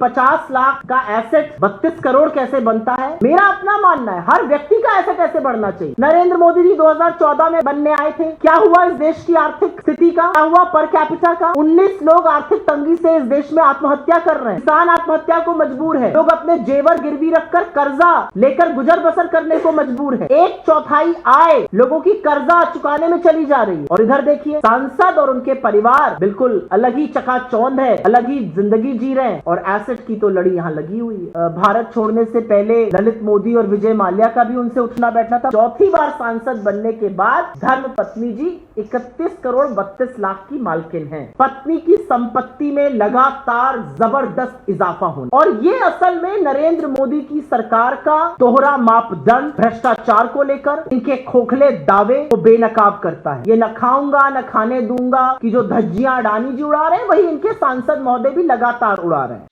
50 लाख का एसेट 32 करोड़ कैसे बनता है? मेरा अपना मानना है हर व्यक्ति का एसेट ऐसे बढ़ना चाहिए। नरेंद्र मोदी जी 2014 में बनने आए थे, क्या हुआ इस देश की आर्थिक स्थिति का, क्या हुआ पर कैपिटा का? 19 लोग आर्थिक तंगी से इस देश में आत्महत्या कर रहे हैं, किसान आत्महत्या को मजबूर है, लोग अपने जेवर गिरवी रखकर कर्जा लेकर गुजर बसर करने को मजबूर है, 1/4 आय लोगों की कर्जा चुकाने में चली जा रही है। और इधर देखिए सांसद और उनके परिवार बिल्कुल अलग ही चकाचौंध है, अलग ही जिंदगी जी रहे हैं और एसेट की तो लड़ी यहाँ लगी हुई है। भारत छोड़ने से पहले ललित मोदी और विजय माल्या का भी उनसे उठना बैठना था। चौथी बार सांसद बनने के बाद धर्म पत्नी जी 31 करोड़ 32 लाख की मालकिन हैं। पत्नी की संपत्ति में लगातार जबरदस्त इजाफा होना और ये असल में नरेंद्र मोदी की सरकार का दोहरा मापदंड भ्रष्टाचार को लेकर इनके खोखले दावे को बेनकाब करता है। ये न खाऊंगा न खाने दूंगा कि जो धज्जियां अडानी जी उड़ा रहे हैं वही इनके सांसद महोदय भी लगातार उड़ा रहे हैं।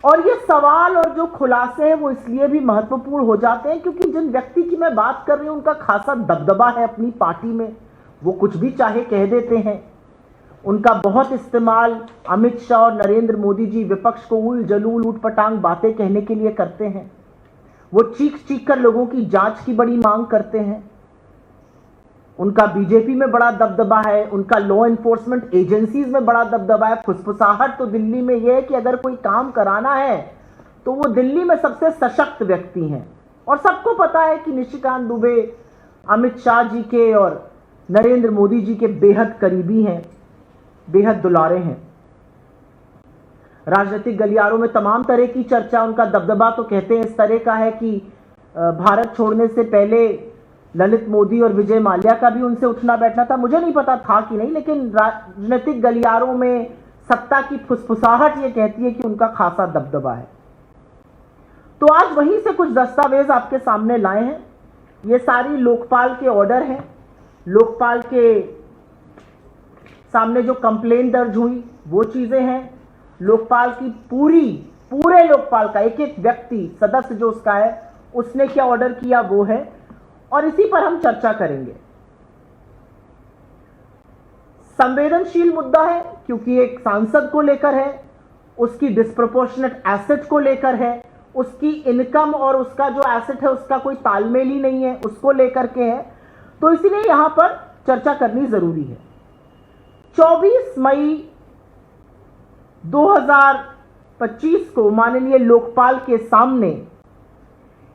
और ये सवाल और जो खुलासे हैं वो इसलिए भी महत्वपूर्ण हो जाते हैं क्योंकि जिन व्यक्ति की मैं बात कर रही हूं उनका खासा दबदबा है अपनी पार्टी में, वो कुछ भी चाहे कह देते हैं। उनका बहुत इस्तेमाल अमित शाह और नरेंद्र मोदी जी विपक्ष को उल जलूल ऊटपटांग बातें कहने के लिए करते हैं। वो चीख चीख कर लोगों की जांच की बड़ी मांग करते हैं। उनका बीजेपी में बड़ा दबदबा है, उनका लॉ एनफोर्समेंट एजेंसीज में बड़ा दबदबा है। फुसफुसाहट तो दिल्ली में यह है कि अगर कोई काम कराना है तो वो दिल्ली में सबसे सशक्त व्यक्ति हैं और सबको पता है कि निशिकांत दुबे अमित शाह जी के और नरेंद्र मोदी जी के बेहद करीबी हैं, बेहद दुलारे हैं। राजनीतिक गलियारों में तमाम तरह की चर्चा, उनका दबदबा तो कहते हैं इस तरह का है कि भारत छोड़ने से पहले ललित मोदी और विजय माल्या का भी उनसे उठना बैठना था। मुझे नहीं पता था कि नहीं, लेकिन राजनीतिक गलियारों में सत्ता की फुसफुसाहट ये कहती है कि उनका खासा दबदबा है। तो आज वहीं से कुछ दस्तावेज आपके सामने लाए हैं। ये सारी लोकपाल के ऑर्डर हैं। लोकपाल के सामने जो कंप्लेंट दर्ज हुई वो चीजें हैं। लोकपाल की पूरे लोकपाल का एक एक व्यक्ति सदस्य जो उसका है उसने क्या ऑर्डर किया वो है और इसी पर हम चर्चा करेंगे। संवेदनशील मुद्दा है क्योंकि एक सांसद को लेकर है, उसकी डिस्प्रोपोर्शनेट एसेट को लेकर है, उसकी इनकम और उसका जो एसेट है उसका कोई तालमेल ही नहीं है, उसको लेकर के है, तो इसलिए यहां पर चर्चा करनी जरूरी है। 24 मई 2025 को माननीय लोकपाल के सामने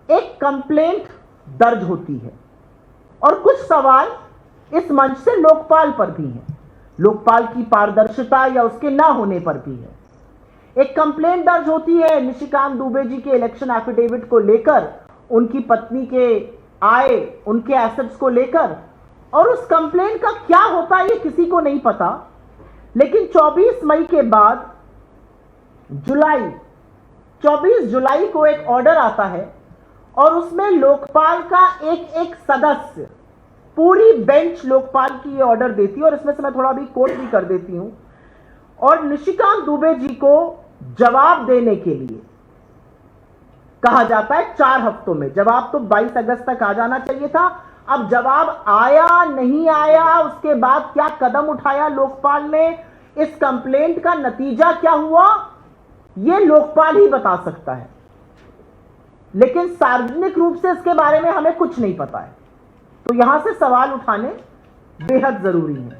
एक कंप्लेंट दर्ज होती है और कुछ सवाल इस मंच से लोकपाल पर भी हैं, लोकपाल की पारदर्शिता या उसके ना होने पर भी है। एक कंप्लेंट दर्ज होती है निशिकांत दुबे जी के इलेक्शन एफिडेविट को लेकर, उनकी पत्नी के आय, उनके एसेट्स को लेकर, और उस कंप्लेंट का क्या होता है ये किसी को नहीं पता। लेकिन 24 मई के बाद 24 जुलाई को एक ऑर्डर आता है और उसमें लोकपाल का एक एक सदस्य, पूरी बेंच लोकपाल की ये ऑर्डर देती है और इसमें से मैं थोड़ा भी कोट भी कर देती हूं। और निशिकांत दुबे जी को जवाब देने के लिए कहा जाता है 4 हफ्तों में। जवाब तो 22 अगस्त तक आ जाना चाहिए था। अब जवाब आया नहीं आया, उसके बाद क्या कदम उठाया लोकपाल ने, इस कंप्लेंट का नतीजा क्या हुआ, यह लोकपाल ही बता सकता है। लेकिन सार्वजनिक रूप से इसके बारे में हमें कुछ नहीं पता है, तो यहां से सवाल उठाने बेहद जरूरी है।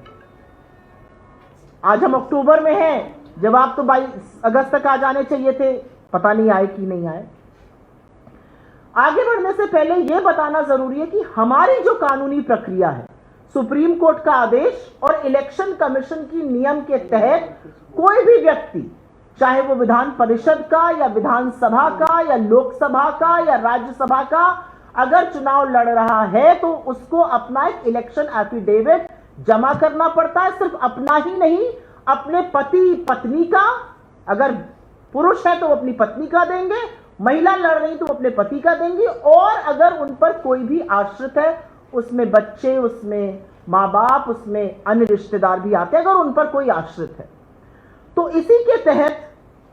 आज हम अक्टूबर में हैं, जवाब तो 22 अगस्त तक आ जाने चाहिए थे, पता नहीं आए कि नहीं आए। आगे बढ़ने से पहले यह बताना जरूरी है कि हमारी जो कानूनी प्रक्रिया है, सुप्रीम कोर्ट का आदेश और इलेक्शन कमीशन की नियम के तहत कोई भी व्यक्ति, चाहे वो विधान परिषद का या विधानसभा का या लोकसभा का या राज्यसभा का, अगर चुनाव लड़ रहा है तो उसको अपना एक इलेक्शन एफिडेविट जमा करना पड़ता है। सिर्फ अपना ही नहीं, अपने पति पत्नी का, अगर पुरुष है तो अपनी पत्नी का देंगे, महिला लड़ रही तो अपने पति का देंगी, और अगर उन पर कोई भी आश्रित है, उसमें बच्चे, उसमें माँ बाप, उसमें अन्य रिश्तेदार भी आते हैं अगर उन पर कोई आश्रित है। तो इसी के तहत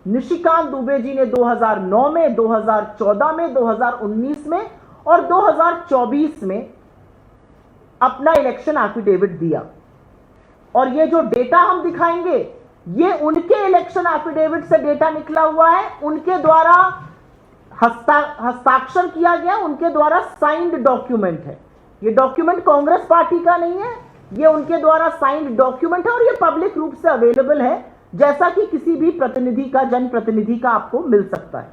निशिकांत दुबे जी ने 2009 में, 2014 में, 2019 में और 2024 में अपना इलेक्शन एफिडेविट दिया। और ये जो डेटा हम दिखाएंगे ये उनके इलेक्शन एफिडेविट से डेटा निकला हुआ है, उनके द्वारा हस्ताक्षर किया गया, उनके द्वारा साइंड डॉक्यूमेंट है। ये डॉक्यूमेंट कांग्रेस पार्टी का नहीं है, ये उनके द्वारा साइंड डॉक्यूमेंट है और ये पब्लिक रूप से अवेलेबल है, जैसा कि किसी भी प्रतिनिधि का, जनप्रतिनिधि का आपको मिल सकता है।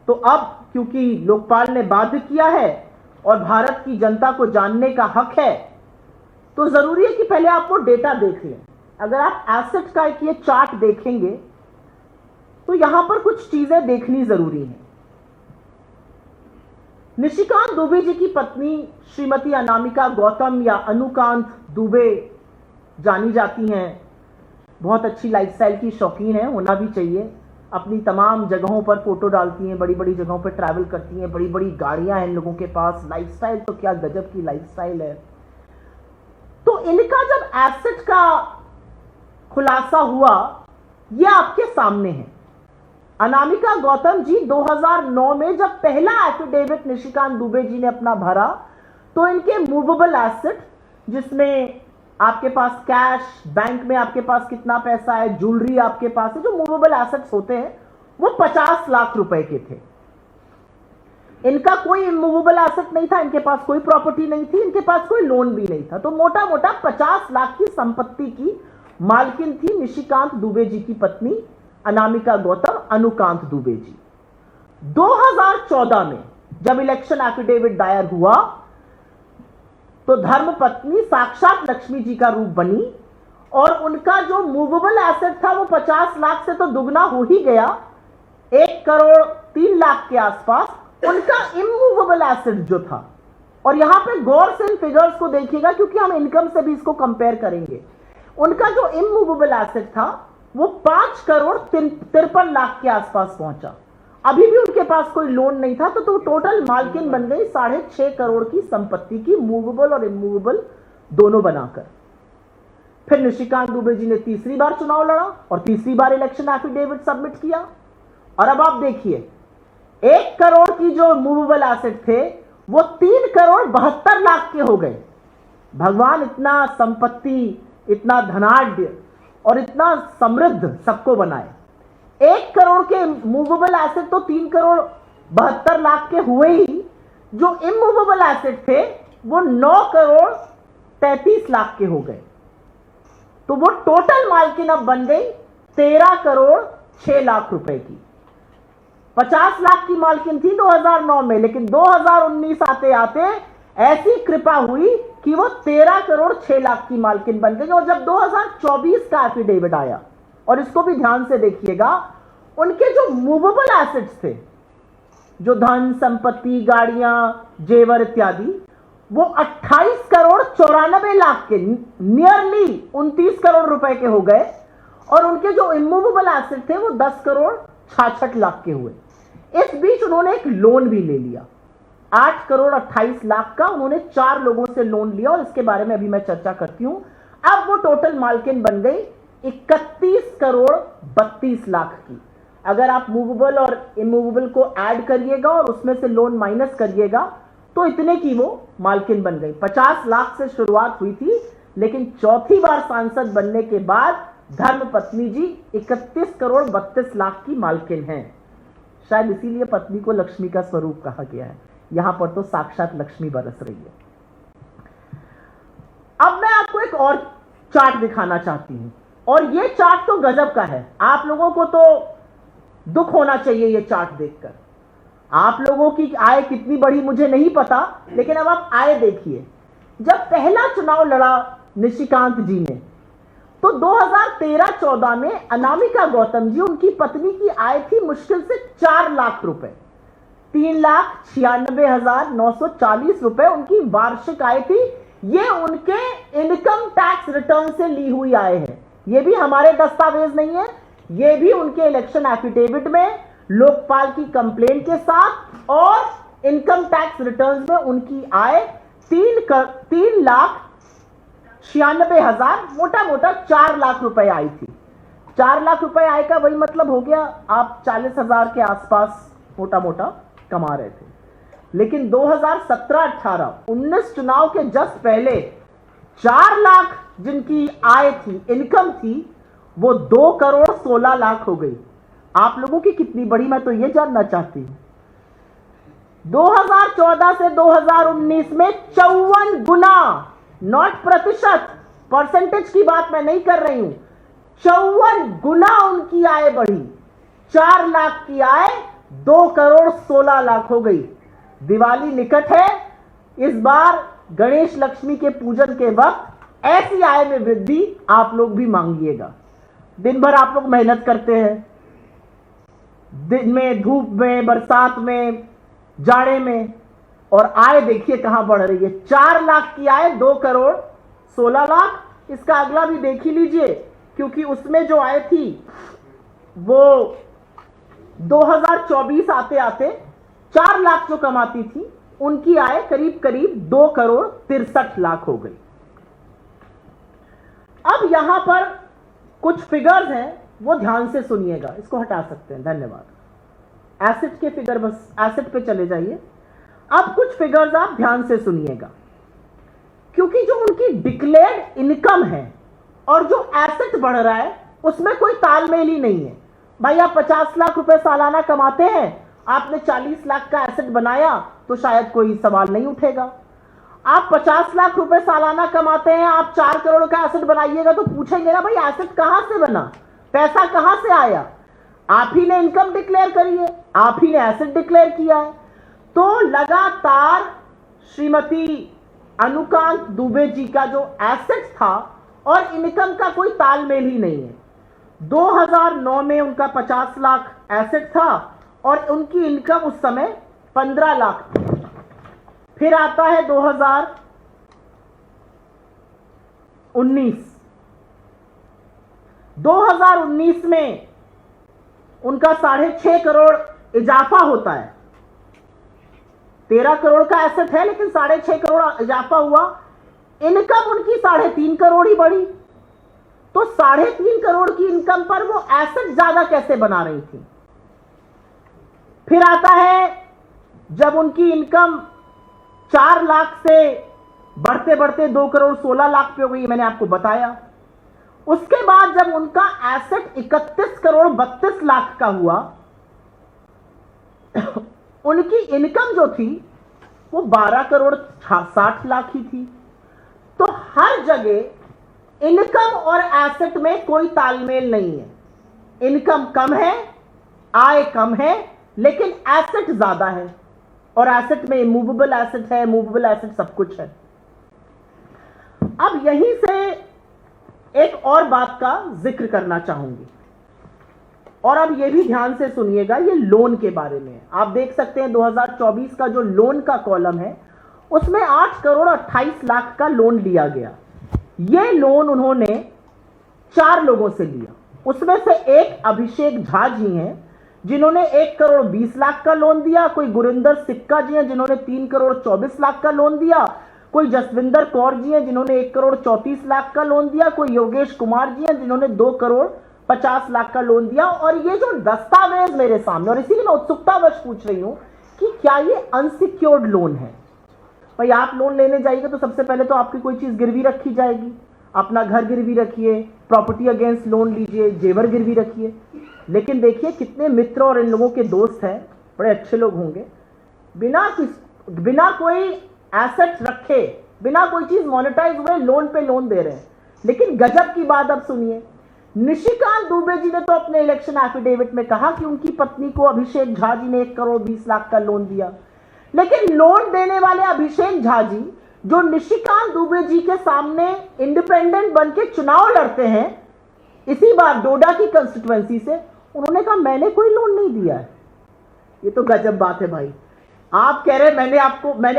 तो अब क्योंकि लोकपाल ने बाध्य किया है और भारत की जनता को जानने का हक है, तो जरूरी है कि पहले आप वो डेटा देख लें। अगर आप एसेट का एक ये चार्ट देखेंगे तो यहां पर कुछ चीजें देखनी जरूरी है। निशिकांत दुबे जी की पत्नी श्रीमती अनामिका गौतम या अनुकांत दुबे जानी जाती हैं, बहुत अच्छी लाइफस्टाइल की शौकीन है, होना भी चाहिए। अपनी तमाम जगहों पर फोटो डालती हैं, बड़ी बड़ी जगहों पर ट्रैवल करती हैं, बड़ी बड़ी गाड़ियां हैं इन लोगों के पास, लाइफस्टाइल तो क्या गजब की लाइफस्टाइल है। तो इनका जब एसेट का खुलासा हुआ, यह आपके सामने है। अनामिका गौतम जी 2009 में जब पहला एफिडेविट निशिकांत दुबे जी ने अपना भरा, तो इनके मूवेबल एसेट, जिसमें आपके पास कैश, बैंक में आपके पास कितना पैसा है, ज्वेलरी आपके पास है, जो मूवेबल एसेट्स होते हैं, वो 50 लाख रुपए के थे। इनका कोई इमूवेबल एसेट नहीं था, इनके पास कोई प्रॉपर्टी नहीं थी, इनके पास कोई लोन भी नहीं था। तो मोटा मोटा 50 लाख की संपत्ति की मालकिन थी निशिकांत दुबे जी की पत्नी अनामिका गौतम, अनुकांत दुबे जी। 2014 में जब इलेक्शन एफिडेविट दायर हुआ तो धर्म पत्नी साक्षात लक्ष्मी जी का रूप बनी और उनका जो मूवेबल एसेट था वो 50 लाख से तो दुगना हो ही गया, 1 करोड़ 3 लाख के आसपास उनका इमूवेबल एसेट जो था। और यहां पे गौर से इन फिगर्स को देखिएगा क्योंकि हम इनकम से भी इसको कंपेयर करेंगे। उनका जो इमूवेबल एसेट था वो 5 करोड़ 53 लाख के आसपास पहुंचा। अभी भी उनके पास कोई लोन नहीं था, तो टोटल मालकिन बन गई 6.5 करोड़ की संपत्ति की, मूवेबल और इमूवेबल दोनों बनाकर। फिर निशिकांत दुबे जी ने तीसरी बार चुनाव लड़ा और तीसरी बार इलेक्शन एफिडेविट सबमिट किया। और अब आप देखिए, 1 करोड़ की जो मूवेबल एसेट थे वो 3 करोड़ 72 लाख के हो गए। भगवान इतना संपत्ति, इतना धनाढ्य और इतना समृद्ध सबको बनाए। 1 करोड़ के मूवेबल एसेट तो 3 करोड़ 72 लाख के हुए ही, जो इमूवेबल एसेट थे वो 9 करोड़ 33 लाख के हो गए। तो वो टोटल मालकिन अब बन गई 13 करोड़ 6 लाख रुपए की। 50 लाख की मालकिन थी 2009 में, लेकिन 2019 आते आते ऐसी कृपा हुई कि वो 13 करोड़ 6 लाख की मालकिन बन गई। और जब 2024 का एफिडेविट आया, और इसको भी ध्यान से देखिएगा, उनके जो मूवेबल एसेट्स थे, जो धन संपत्ति, गाड़ियां, जेवर इत्यादि, वो 28 करोड़ 94 लाख के, नियरली 29 करोड़ रुपए के हो गए। और उनके जो इमूवेबल एसेट थे वो 10 करोड़ 66 लाख के हुए। इस बीच उन्होंने एक लोन भी ले लिया, 8 करोड़ 28 लाख का। उन्होंने 4 लोगों से लोन लिया और इसके बारे में अभी मैं चर्चा करती हूं। अब वो टोटल मालकिन बन गई 31 करोड़ 32 लाख की। अगर आप मूवेबल और इमूवेबल को ऐड करिएगा और उसमें से लोन माइनस करिएगा तो इतने की वो मालकिन बन गई। 50 लाख से शुरुआत हुई थी, लेकिन चौथी बार सांसद बनने के बाद धर्मपत्नी जी 31 करोड़ 32 लाख की मालकिन हैं। शायद इसीलिए पत्नी को लक्ष्मी का स्वरूप कहा गया है। यहां पर तो साक्षात लक्ष्मी बरस रही है। अब मैं आपको एक और चार्ट दिखाना चाहती हूं, और ये चार्ट तो गजब का है। आप लोगों को तो दुख होना चाहिए ये चार्ट देखकर। आप लोगों की आय कितनी बढ़ी मुझे नहीं पता, लेकिन अब आप आय देखिए। जब पहला चुनाव लड़ा निशिकांत जी ने, तो 2013-14 में अनामिका गौतम जी, उनकी पत्नी की आय थी मुश्किल से 4 लाख रुपए, 3,96,940 रुपए उनकी वार्षिक आय थी। ये उनके इनकम टैक्स रिटर्न से ली हुई आय है। ये भी हमारे दस्तावेज नहीं है, ये भी उनके इलेक्शन एफिडेविट में लोकपाल की कंप्लेंट के साथ और इनकम टैक्स रिटर्न में उनकी आय 3,96,000, मोटा मोटा 4 लाख रुपए आई थी। 4 लाख रुपए आय का वही मतलब हो गया, आप 40,000 के आसपास मोटा मोटा कमा रहे थे। लेकिन 2017-18 19 चुनाव के जस्ट पहले 4 लाख जिनकी आय थी, इनकम थी, वो 2 करोड़ 16 लाख हो गई। आप लोगों की कितनी बड़ी, मैं तो ये जानना चाहती हूं। 2014 से 2019 में 54 गुना, नॉट प्रतिशत, परसेंटेज की बात मैं नहीं कर रही हूं, 54 गुना उनकी आय बढ़ी। 4 लाख की आय 2 करोड़ 16 लाख हो गई। दिवाली निकट है, इस बार गणेश लक्ष्मी के पूजन के वक्त ऐसी आय में वृद्धि आप लोग भी मांगिएगा। दिन भर आप लोग मेहनत करते हैं, दिन में, धूप में, बरसात में, जाड़े में, और आय देखिए कहां बढ़ रही है। 4 लाख की आय 2 करोड़ 16 लाख। इसका अगला भी देख ही लीजिए, क्योंकि उसमें जो आय थी वो 2024 आते आते 4 लाख जो कमाती थी, उनकी आय करीब करीब 2 करोड़ 63 लाख हो गई। अब यहां पर कुछ फिगर्स हैं, वो ध्यान से सुनिएगा। इसको हटा सकते हैं, धन्यवाद। एसेट के फिगर, बस एसेट पे चले जाइए। अब कुछ फिगर्स आप ध्यान से सुनिएगा, क्योंकि जो उनकी डिक्लेयर्ड इनकम है और जो एसेट बढ़ रहा है उसमें कोई तालमेल ही नहीं है। भाई आप 50 लाख रुपए सालाना कमाते हैं, आपने 40 लाख का एसेट बनाया तो शायद कोई सवाल नहीं उठेगा। आप 50 लाख रुपए सालाना कमाते हैं, आप 4 करोड़ का एसेट बनाइएगा तो पूछेंगे ना, भाई एसेट कहां से बना, पैसा कहां से आया। आप ही ने इनकम डिक्लेयर करी है, आप ही ने एसेट डिक्लेयर किया है। तो लगातार श्रीमती अनुकांत दुबे जी का जो एसेट था और इनकम का कोई तालमेल ही नहीं है। 2009 में उनका 50 लाख एसेट था और उनकी इनकम उस समय 15 लाख थी। फिर आता है 2019 में उनका 6.5 करोड़ इजाफा होता है। 13 करोड़ का एसेट है लेकिन 6.5 करोड़ इजाफा हुआ। इनकम उनकी 3.5 करोड़ ही बढ़ी। तो 3.5 करोड़ की इनकम पर वो एसेट ज्यादा कैसे बना रही थी। फिर आता है जब उनकी इनकम 4 लाख से बढ़ते बढ़ते 2 करोड़ 16 लाख पे हो गई, मैंने आपको बताया। उसके बाद जब उनका एसेट 31 करोड़ 32 लाख का हुआ, उनकी इनकम जो थी वो 12 करोड़ 60 लाख ही थी। तो हर जगह इनकम और एसेट में कोई तालमेल नहीं है। इनकम कम है, आय कम है, लेकिन एसेट ज्यादा है। और एसेट में मूवेबल एसेट है, मूवेबल एसेट सब कुछ है। अब यहीं से एक और बात का जिक्र करना चाहूंगी, और अब यह भी ध्यान से सुनिएगा, ये लोन के बारे में। आप देख सकते हैं 2024 का जो लोन का कॉलम है उसमें 8 करोड़ 28 लाख का लोन लिया गया। ये लोन उन्होंने 4 लोगों से लिया। उसमें से एक अभिषेक झा जी हैं जिन्होंने 1 करोड़ 20 लाख का लोन दिया। कोई गुरिंदर सिक्का जी हैं जिन्होंने 3 करोड़ 24 लाख का लोन दिया। कोई जसविंदर कौर जी हैं जिन्होंने 1 करोड़ 34 लाख का लोन दिया। कोई योगेश कुमार जी हैं जिन्होंने 2 करोड़ 50 लाख का लोन दिया। और ये जो दस्तावेज मेरे सामने, और इसीलिए मैं उत्सुकतावश पूछ रही हूं कि क्या ये अनसिक्योर्ड लोन है। भाई आप लोन लेने जाइएगा तो सबसे पहले तो आपकी कोई चीज गिरवी रखी जाएगी। अपना घर गिरवी रखिए, प्रॉपर्टी अगेंस्ट लोन लीजिए, जेवर गिरवी रखिए। लेकिन देखिए कितने मित्र और इन लोगों के दोस्त हैं, बड़े अच्छे लोग होंगे, बिना कोई एसेट रखे, बिना कोई चीज मोनेटाइज हुए लोन पे लोन दे रहे हैं। लेकिन गजब की बात अब सुनिए, निशिकांत दुबे जी ने तो अपने इलेक्शन एफिडेविट में कहा कि उनकी पत्नी को अभिषेक झा जी ने 1 करोड़ 20 लाख का लोन दिया। लेकिन लोन देने वाले अभिषेक झा जी जो निशिकांत दुबे जी के सामने इंडिपेंडेंट बन के चुनाव लड़ते हैं, इसी बार डोडा की कंस्टिट्यूएंसी से, उन्होंने कहा मैंने कोई लोन नहीं दिया है। ये तो गजब बात है भाई। आप कह रहे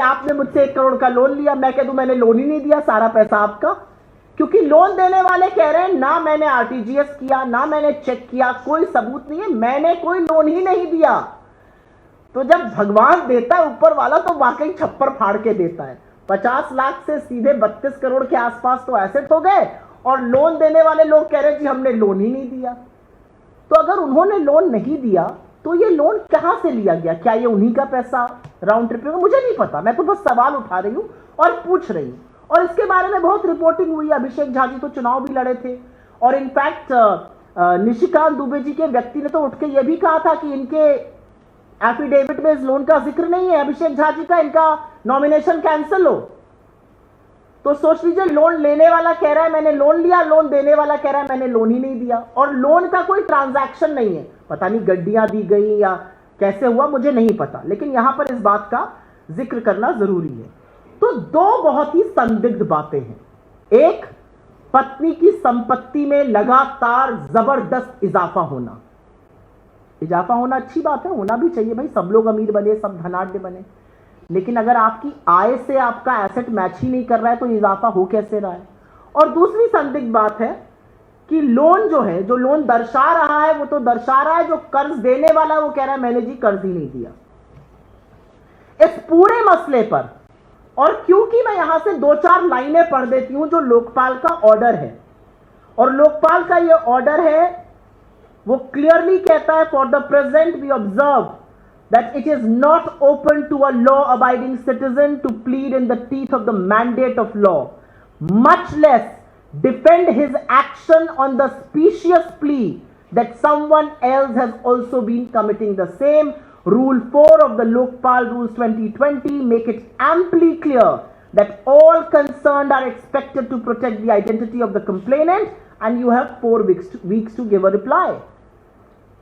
आपने मुझसे 1 करोड़ का लोन लिया, मैं कह दूं मैंने लोन ही नहीं दिया, सारा पैसा आपका। क्योंकि लोन देने वाले कह रहे हैं ना मैंने आरटीजीएस किया, ना मैंने चेक किया, कोई सबूत नहीं है, मैंने कोई लोन ही नहीं दिया। तो जब भगवान देता है ऊपर वाला तो वाकई छप्पर फाड़ के देता है। 50 लाख से सीधे 32 करोड़ के आसपास तो एसेट हो गए, और लोन देने वाले लोग कह रहे हैं कि हमने लोन ही नहीं दिया। तो अगर उन्होंने लोन नहीं दिया तो ये लोन कहां से लिया गया? क्या ये उन्हीं का पैसा राउंड ट्रिप? मुझे नहीं पता, मैं तो बस सवाल उठा रही हूं और पूछ रही हूं। और इसके बारे में बहुत रिपोर्टिंग हुई। अभिषेक झा जी तो चुनाव भी लड़े थे और इनफैक्ट निशिकांत दुबे जी के व्यक्ति ने तो उठ के यह भी कहा था कि इनके एफिडेविट में इस लोन का जिक्र नहीं है अभिषेक झा जी का, इनका नॉमिनेशन कैंसिल हो। तो सोच लीजिए, लोन लेने वाला कह रहा है मैंने लोन लिया, लोन देने वाला कह रहा है मैंने लोन ही नहीं दिया, और लोन का कोई ट्रांजैक्शन नहीं है। पता नहीं गड्डियां दी गई या कैसे हुआ, मुझे नहीं पता, लेकिन यहां पर इस बात का जिक्र करना जरूरी है। तो दो बहुत ही संदिग्ध बातें हैं। एक, पत्नी की संपत्ति में लगातार जबरदस्त इजाफा होना। इजाफा होना अच्छी बात है, होना भी चाहिए भाई, सब लोग अमीर बने, सब धनाढ्य बने, लेकिन अगर आपकी आय से आपका एसेट मैच ही नहीं कर रहा है तो इजाफा हो कैसे रहा है। और दूसरी संदिग्ध बात है कि लोन जो है, जो लोन दर्शा रहा है वो तो दर्शा रहा है, जो कर्ज देने वाला है वो कह रहा है मैंने जी कर्ज ही नहीं दिया। इस पूरे मसले पर, और क्योंकि मैं यहां से 2-4 लाइनें पढ़ देती हूं जो लोकपाल का ऑर्डर है, और लोकपाल का ये ऑर्डर है वो क्लियरली कहता है, for the present we observe that it is not open to a law-abiding citizen to plead in the teeth of the mandate of law, much less defend his action on the specious plea that someone else has also been committing the same. Rule 4 of the Lokpal Rules 2020 make it amply clear that all concerned are expected to protect the identity of the complainant, and you have 4 weeks to give a reply.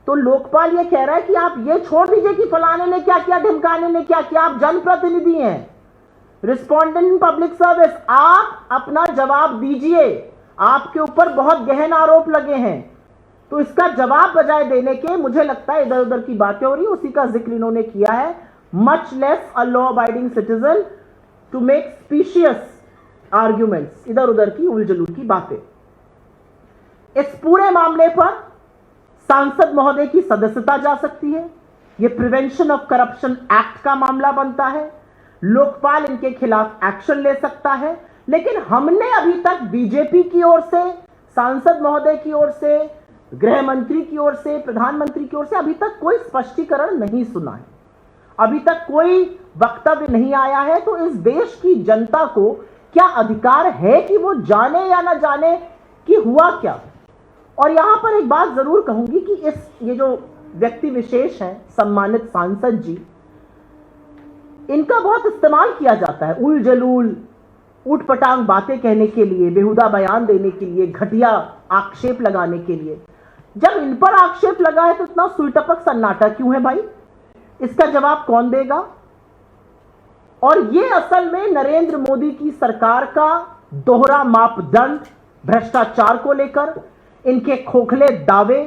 तो लोकपाल ये कह रहा है कि आप ये छोड़ दीजिए कि फलाने ने क्या किया, ढिमकाने ने क्या किया, आप जनप्रतिनिधि हैं, रिस्पोंडेंट इन पब्लिक सर्विस, आप अपना जवाब दीजिए। आपके ऊपर बहुत गहन आरोप लगे हैं, तो इसका जवाब बजाय देने के मुझे लगता है इधर उधर की बातें हो रही, उसी का जिक्र इन्होंने किया है, much less a law abiding citizen to make specious arguments, इधर उधर की उलझुल की बातें। इस पूरे मामले पर सांसद महोदय की सदस्यता जा सकती है, यह प्रिवेंशन ऑफ करप्शन एक्ट का मामला बनता है, लोकपाल इनके खिलाफ एक्शन ले सकता है। लेकिन हमने अभी तक बीजेपी की ओर से, सांसद महोदय की ओर से, गृह मंत्री की ओर से, प्रधानमंत्री की ओर से अभी तक कोई स्पष्टीकरण नहीं सुना है, अभी तक कोई वक्तव्य नहीं आया है। तो इस देश की जनता को क्या अधिकार है कि वो जाने या ना जाने कि हुआ क्या। और यहां पर एक बात जरूर कहूंगी कि ये जो व्यक्ति विशेष हैं, सम्मानित सांसद जी, इनका बहुत इस्तेमाल किया जाता है उल जलूल, ऊटपटांग बातें कहने के लिए, बेहुदा बयान देने के लिए, घटिया आक्षेप लगाने के लिए। जब इन पर आक्षेप लगा है तो इतना सुई-टपक सन्नाटा क्यों है भाई? इसका जवाब कौन देगा? और ये असल में नरेंद्र मोदी की सरकार का दोहरा मापदंड भ्रष्टाचार को लेकर, इनके खोखले दावे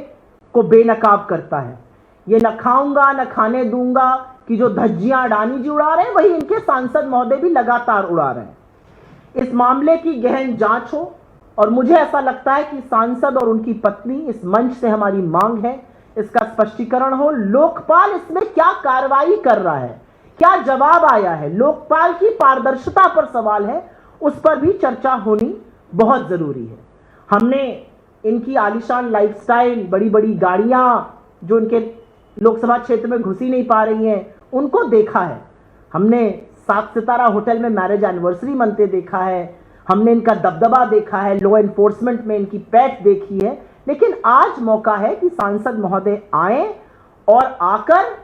को बेनकाब करता है। ये न खाऊंगा न खाने दूंगा कि जो धज्जियां अडानी जी उड़ा रहे हैं, वही इनके सांसद महोदय भी लगातार उड़ा रहे हैं। इस मामले की गहन जांच हो, और मुझे ऐसा लगता है कि सांसद और उनकी पत्नी, इस मंच से हमारी मांग है, इसका स्पष्टीकरण हो। लोकपाल इसमें क्या कार्रवाई कर रहा है, क्या जवाब आया है, लोकपाल की पारदर्शिता पर सवाल है, उस पर भी चर्चा होनी बहुत जरूरी है। हमने इनकी आलीशान लाइफस्टाइल, बड़ी बड़ी गाड़ियां जो इनके लोकसभा क्षेत्र में घुसी नहीं पा रही हैं, उनको देखा है। हमने 7 सितारा होटल में मैरिज एनिवर्सरी मनते देखा है, हमने इनका दबदबा देखा है, लॉ एनफोर्समेंट में इनकी पैठ देखी है। लेकिन आज मौका है कि सांसद महोदय आए और आकर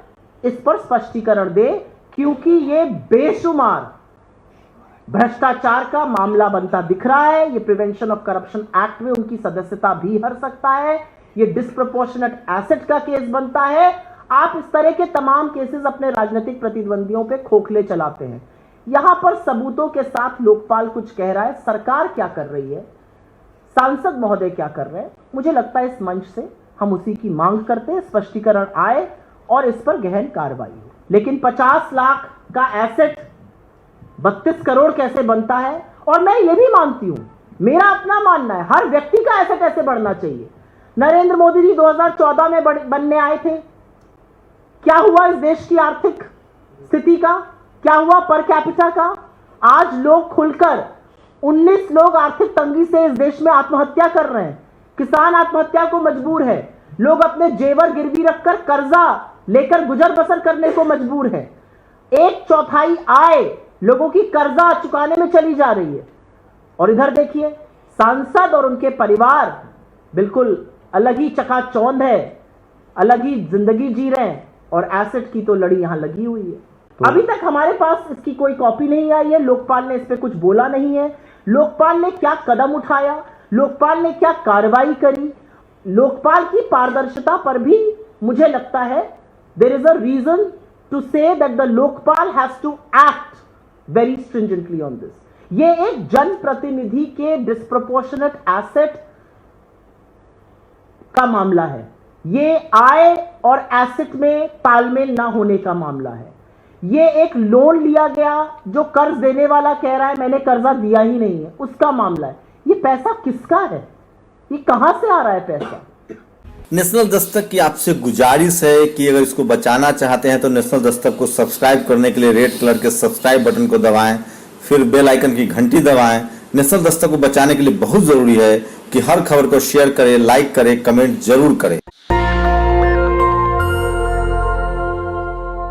इस पर स्पष्टीकरण दे, क्योंकि ये बेशुमार भ्रष्टाचार का मामला बनता दिख रहा है। ये प्रिवेंशन ऑफ करप्शन एक्ट में उनकी सदस्यता भी हर सकता है, ये डिस्प्रपोर्शनेट एसेट का केस बनता है। आप इस तरह के तमाम केसेस अपने राजनीतिक प्रतिद्वंदियों पे खोखले चलाते हैं। यहां पर सबूतों के साथ लोकपाल कुछ कह रहा है, सरकार क्या कर रही है, सांसद महोदय क्या कर रहे हैं। मुझे लगता है इस मंच से हम उसी की मांग करते हैं, स्पष्टीकरण आए और इस पर गहन कार्रवाई हो। लेकिन 50 लाख का एसेट 32 करोड़ कैसे बनता है? और मैं ये भी मानती हूं, मेरा अपना मानना है, हर व्यक्ति का एसेट ऐसे बढ़ना चाहिए। नरेंद्र मोदी जी 2014 में बनने आए थे, क्या हुआ इस देश की आर्थिक स्थिति का, क्या हुआ पर कैपिटा का? आज लोग खुलकर 19 लोग आर्थिक तंगी से इस देश में आत्महत्या कर रहे हैं, किसान आत्महत्या को मजबूर है, लोग अपने जेवर गिरवी रखकर कर्जा लेकर गुजर बसर करने को मजबूर है। 1/4 आय लोगों की कर्जा चुकाने में चली जा रही है। और इधर देखिए सांसद और उनके परिवार बिल्कुल अलग ही चकाचौंध है, अलग ही जिंदगी जी रहे हैं और एसेट की तो लड़ी यहां लगी हुई है। अभी तक हमारे पास इसकी कोई कॉपी नहीं आई है, लोकपाल ने इस पे कुछ बोला नहीं है। लोकपाल ने क्या कदम उठाया, लोकपाल ने क्या कार्रवाई करी, लोकपाल की पारदर्शिता पर भी मुझे लगता है there is a reason to say that the Lokpal has to act very stringently on this. ये एक जनप्रतिनिधि के डिस्प्रोपोर्शनेट एसेट का मामला है, ये आय और एसेट में तालमेल ना होने का मामला है। ये एक लोन लिया गया जो कर्ज देने वाला कह रहा है मैंने कर्जा दिया ही नहीं है, उसका मामला है। ये पैसा किसका है, ये कहां से आ रहा है पैसा? नेशनल दस्तक की आपसे गुजारिश है कि अगर इसको बचाना चाहते हैं तो नेशनल दस्तक को सब्सक्राइब करने के लिए रेड कलर के सब्सक्राइब बटन को दबाएं, फिर बेल आइकन की घंटी दबाएं। नेशनल दस्तक को बचाने के लिए बहुत जरूरी है कि हर खबर को शेयर करें, लाइक करें, कमेंट जरूर करें।